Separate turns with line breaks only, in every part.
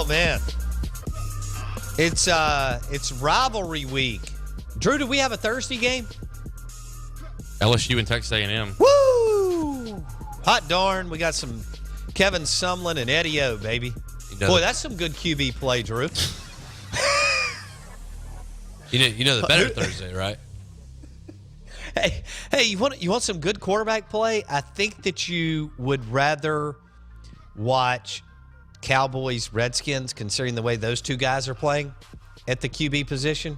man. It's rivalry week. Drew, do we have a Thursday game?
LSU and Texas A&M.
Woo! Hot darn, we got some Kevin Sumlin and Eddie O, baby. Boy, that's some good QB play, Drew.
You know the better Thursday, right?
Hey, you want some good quarterback play? I think that you would rather watch Cowboys Redskins, considering the way those two guys are playing at the QB position.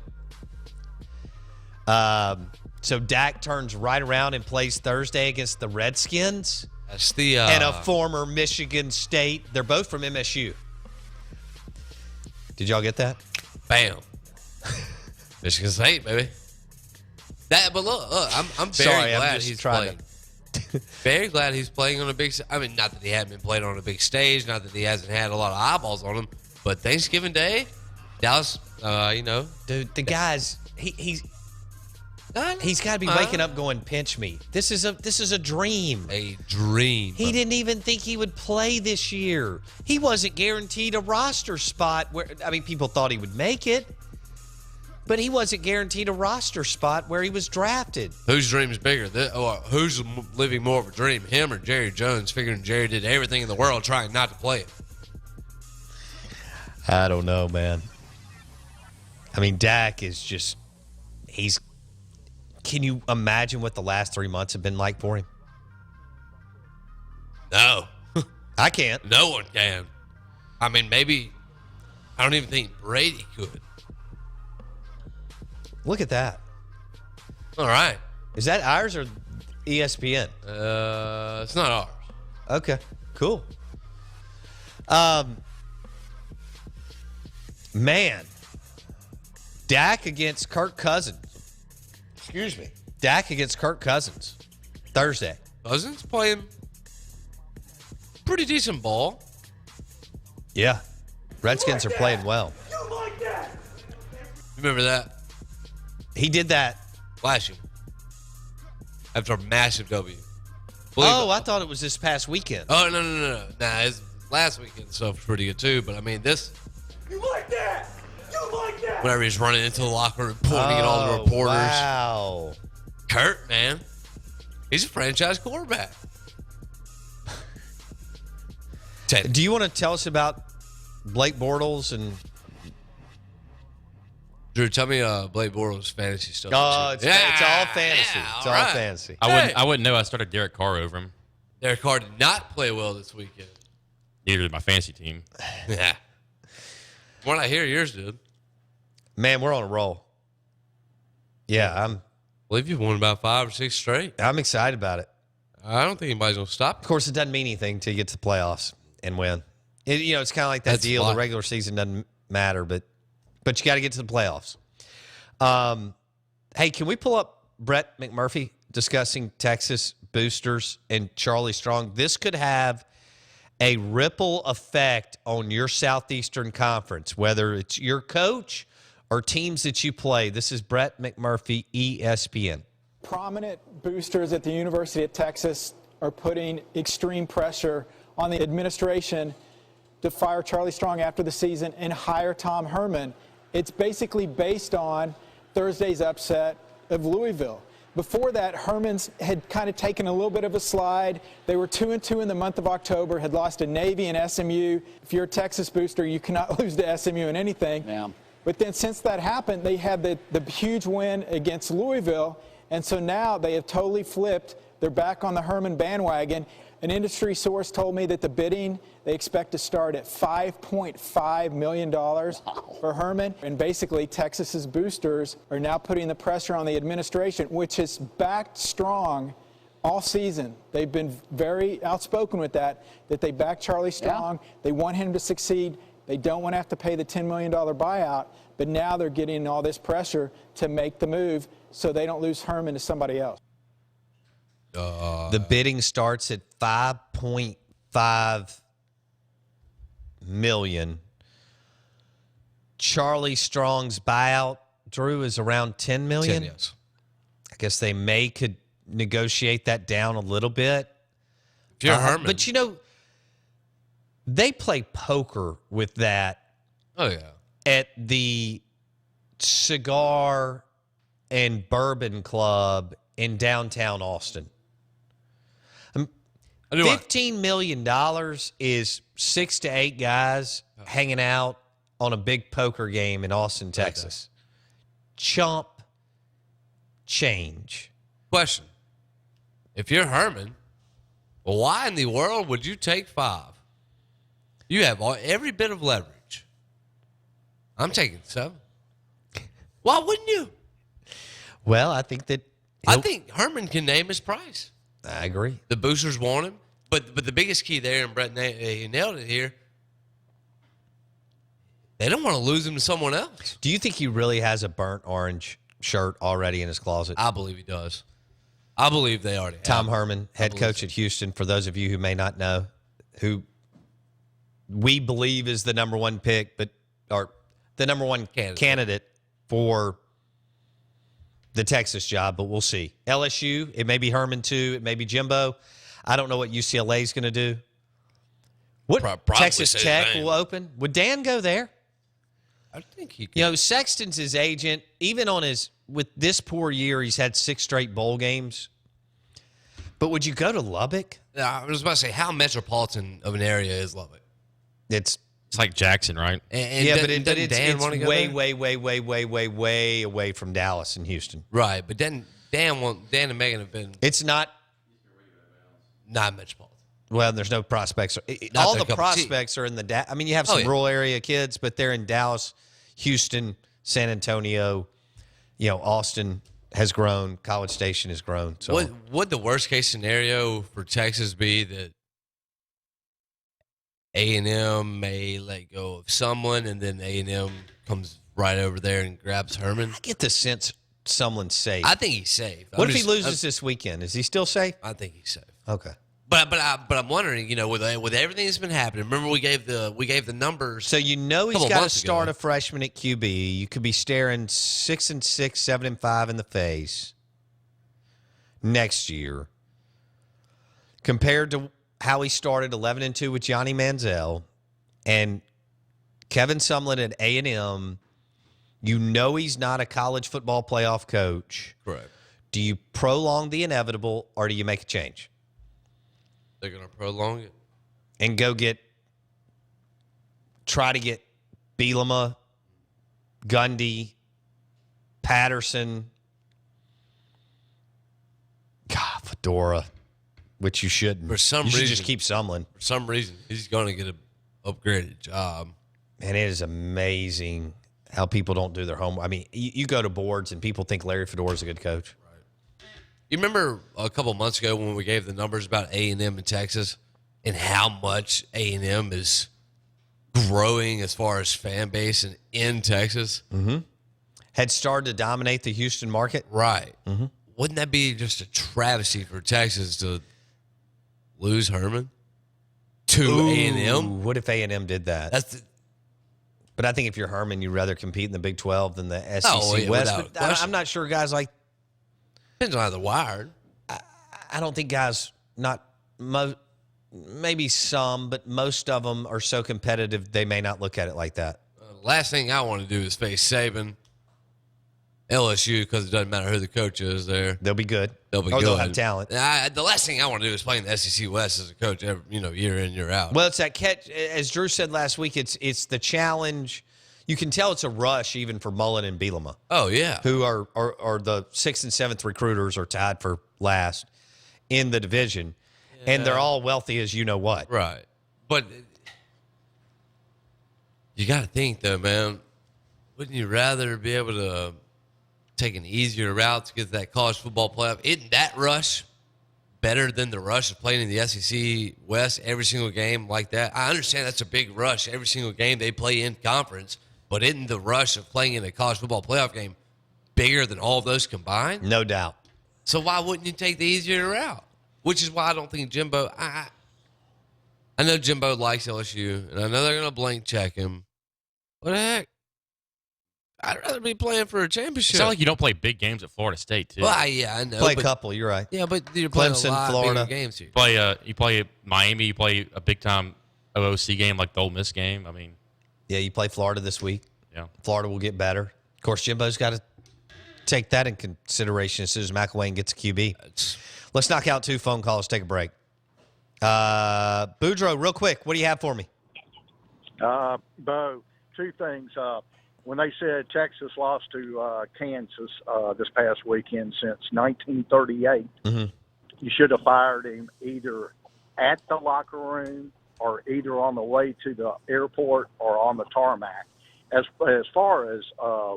So Dak turns right around and plays Thursday against the Redskins.
That's the
and a former Michigan State. They're both from MSU. Did y'all get that?
Bam. Michigan State, baby. But look, I'm very glad he's playing. Very glad he's playing on a big. I mean, not that he hasn't been playing on a big stage, not that he hasn't had a lot of eyeballs on him, but Thanksgiving Day, Dallas,
dude, the guys, he's got to be waking up going, pinch me. This is a dream.
A dream.
He didn't even think he would play this year. He wasn't guaranteed a roster spot. People thought he would make it, but he wasn't guaranteed a roster spot where he was drafted.
Whose dream is bigger? Who's living more of a dream, him or Jerry Jones, figuring Jerry did everything in the world trying not to play it?
I don't know, man. I mean, Dak is just, can you imagine what the last 3 months have been like for him?
No.
I can't.
No one can. I mean, maybe, I don't even think Brady could.
Look at that.
All right.
Is that ours or ESPN?
It's not ours.
Okay, cool. Man, Dak against Kirk Cousins. Excuse me. Dak against Kirk Cousins. Thursday.
Cousins playing pretty decent ball.
Yeah. Redskins are playing well.
You remember that?
He did that
last year after a massive W.
I thought it was this past weekend.
Oh, no. Nah, it's last weekend stuff was pretty good too, but I mean this. You like that? Whenever he's running into the locker room, pointing at all the reporters.
Wow.
Kurt, man. He's a franchise quarterback.
Do you want to tell us about Blake Bortles and
Drew, tell me Blake Bortles' fantasy stuff.
Oh, it's all fantasy. It's all fantasy.
I wouldn't know. I started Derek Carr over him.
Derek Carr did not play well this weekend.
Neither did my fantasy team.
Yeah. From what I hear, yours did.
Man, we're on a roll. Yeah,
I believe you've won about 5 or 6 straight.
I'm excited about it.
I don't think anybody's going to stop.
Of course, it doesn't mean anything until you get to the playoffs and win. It's kind of like that deal. The regular season doesn't matter, but you got to get to the playoffs. Hey, can we pull up Brett McMurphy discussing Texas boosters and Charlie Strong? This could have a ripple effect on your Southeastern Conference, whether it's your coach or teams that you play. This is Brett McMurphy, ESPN.
Prominent boosters at the University of Texas are putting extreme pressure on the administration to fire Charlie Strong after the season and hire Tom Herman. It's basically based on Thursday's upset of Louisville. Before that, Herman's had kind of taken a little bit of a slide. They were 2-2 in the month of October, had lost to Navy and SMU. If you're a Texas booster, you cannot lose to SMU in anything. Yeah. But then since that happened, they had the huge win against Louisville, and so now they have totally flipped. They're back on the Herman bandwagon. An industry source told me that the bidding, they expect to start at $5.5 million for Herman. And basically, Texas's boosters are now putting the pressure on the administration, which has backed Strong all season. They've been very outspoken with that they back Charlie Strong. Yeah. They want him to succeed. They don't want to have to pay the $10 million buyout. But now they're getting all this pressure to make the move so they don't lose Herman to somebody else.
The bidding starts at $5.5 million. Charlie Strong's buyout, Drew, is around $10 million.
10, yes.
I guess they could negotiate that down a little bit.
If you're Herman.
But They play poker with that
Oh yeah.
at the Cigar and Bourbon Club in downtown Austin. $15 million is 6 to 8 guys hanging out on a big poker game in Austin, Texas. Chump change.
Question: if you're Herman, why in the world would you take 5? You have every bit of leverage. I'm taking 7. Why wouldn't you?
Well, I think that
I think Herman can name his price.
I agree.
The boosters want him, but the biggest key there, and Brett nailed it here. They don't want to lose him to someone else.
Do you think he really has a burnt orange shirt already in his closet?
I believe he does. I believe they already have.
Tom Herman, head coach at Houston, for those of you who may not know, who we believe is the number 1 pick, or the number 1 candidate for the Texas job, but we'll see. LSU, it may be Herman too. It may be Jimbo. I don't know what UCLA is going to do. What Texas Tech will open? Would Dan go there?
I think he could.
You know, Sexton's his agent. Even with this poor year, he's had 6 straight bowl games. But would you go to Lubbock?
I was about to say, how metropolitan of an area is Lubbock?
It's
like Jackson, right?
but it's
Dan want to go
way,
there?
way away from Dallas and Houston.
Right, but Dan and Megan have been
It's not.
not metropolitan.
Well, there's no prospects.
Not
All
their
the
cup of tea.
prospects are in the. I mean, you have some rural area kids, but they're in Dallas, Houston, San Antonio. You know, Austin has grown. College Station has grown. So,
Would the worst case scenario for Texas be that A&M may let go of someone, and then A&M comes right over there and grabs Herman?
I get the sense someone's safe.
I think he's safe.
What if he loses this weekend? Is he still safe?
I think he's safe.
Okay.
But I'm wondering, you know, with everything that's been happening. Remember, we gave the numbers.
So you know he's
couple
got to
months
start
ago.
a freshman at QB. You could be staring 6-6, 7-5 in the face next year, compared to how he started 11-2 with Johnny Manziel and Kevin Sumlin at A&M. You know he's not a college football playoff coach.
Correct.
Do you prolong the inevitable, or do you make a change
They're going to prolong it.
and try to get Bielema, Gundy, Patterson, Fedora, which you shouldn't.
For some
you should
reason-
just keep Sumlin.
For some reason, he's going to get an upgraded job.
And it is amazing how people don't do their homework. I mean, you go to boards and people think Larry Fedora is a good coach.
You remember a couple months ago when we gave the numbers about A&M in Texas and how much A&M is growing as far as fan base and in Texas?
Had started to dominate the Houston market.
Right. Wouldn't that be just a travesty for Texas to lose Herman to A&M?
What if A&M did that? But I think if you're Herman, you'd rather compete in the Big 12 than the SEC West.
without
But
question.
I'm not sure guys like.
Depends on how they're wired.
I don't think guys, maybe some, but most of them are so competitive they may not look at it like that.
The last thing I want to do is face Saban, LSU, because it doesn't matter who the coach is there.
They'll be good.
They'll be
Or
good.
they'll have talent.
The last thing I want to do is play in the SEC West as a coach, year in, year out.
Well, it's that catch. As Drew said last week, it's the challenge. You can tell it's a rush even for Mullen and Bielema,
Oh, yeah.
who are the 6th and 7th recruiters are tied for last in the division. And they're all wealthy as you know what.
Right. But you got to think, though, man. Wouldn't you rather be able to take an easier route to get to that college football playoff? Isn't that rush better than the rush of playing in the SEC West every single game like that? I understand that's a big rush every single game they play in conference, but isn't the rush of playing in a college football playoff game bigger than all of those combined?
No doubt.
So why wouldn't you take the easier route? Which is why I don't think Jimbo. I know Jimbo likes LSU, and I know they're going to blank check him. What the heck? I'd rather be playing for a championship.
It's not like you don't play big games at Florida State, too.
Well, I know.
Play a
but,
couple, you're right.
Yeah, but you're playing
Clemson,
a lot
Florida.
of bigger games here.
You play Miami, you play a big time OOC game like the Ole Miss game. I mean,
Yeah, you play Florida this week.
yeah.
Florida will get better. Of course, Jimbo's got to take that in consideration as soon as McElwain gets a QB. Let's knock out 2 phone calls, take a break. Boudreaux, real quick, what do you have for me?
Bo, 2 things. When they said Texas lost to Kansas this past weekend since 1938, you should have fired him either at the locker room or either on the way to the airport or on the tarmac. As far as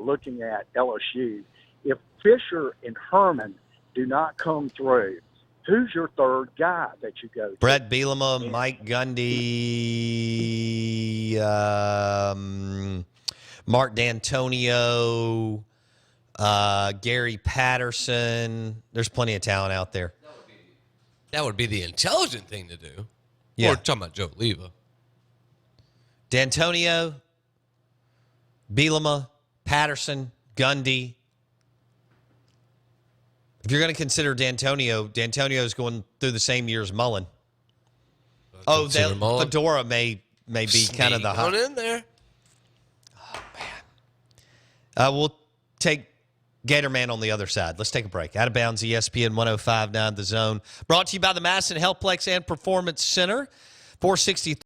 looking at LSU, if Fisher and Herman do not come through, who's your third guy that you go to?
Brett Bielema, Mike Gundy, Mark D'Antonio, Gary Patterson. There's plenty of talent out there.
That would be the intelligent thing to do.
Yeah.
We're talking about Joe Leva.
D'Antonio, Bielema, Patterson, Gundy. If you're going to consider D'Antonio is going through the same year as Mullen.
Consider Mullen.
Fedora may be kind of the
Going
hot.
in there.
We'll take Gatorman on the other side. Let's take a break. Out of bounds, ESPN 105.9 The Zone. Brought to you by the Masson Healthplex and Performance Center. 463